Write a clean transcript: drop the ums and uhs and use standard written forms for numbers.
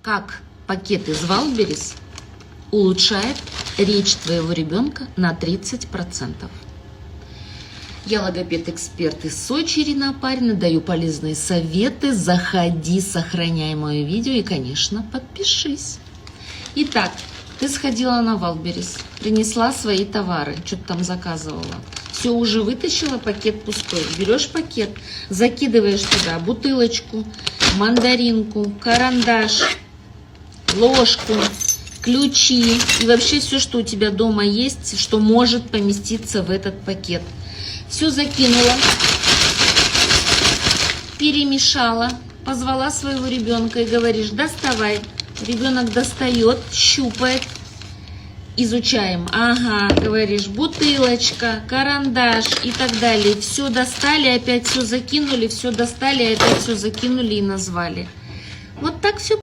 как пакет из Валберес улучшает речь твоего ребенка на 30%. Я логопед-эксперт из Сочи, Ирина Апарина, даю полезные советы. Заходи, сохраняй мое видео и, конечно, подпишись. Итак, ты сходила на Валберес, принесла свои товары, что-то там заказывала. Все, уже вытащила, пакет пустой. Берешь пакет, закидываешь туда бутылочку, мандаринку, карандаш, ложку, ключи и вообще все, что у тебя дома есть, что может поместиться в этот пакет. Все закинула, перемешала, позвала своего ребенка и говоришь: доставай. Ребенок достает, щупает, изучаем. Ага, говоришь, бутылочка, карандаш и так далее. Все достали, опять все закинули, все достали, опять все закинули и назвали. Вот так все.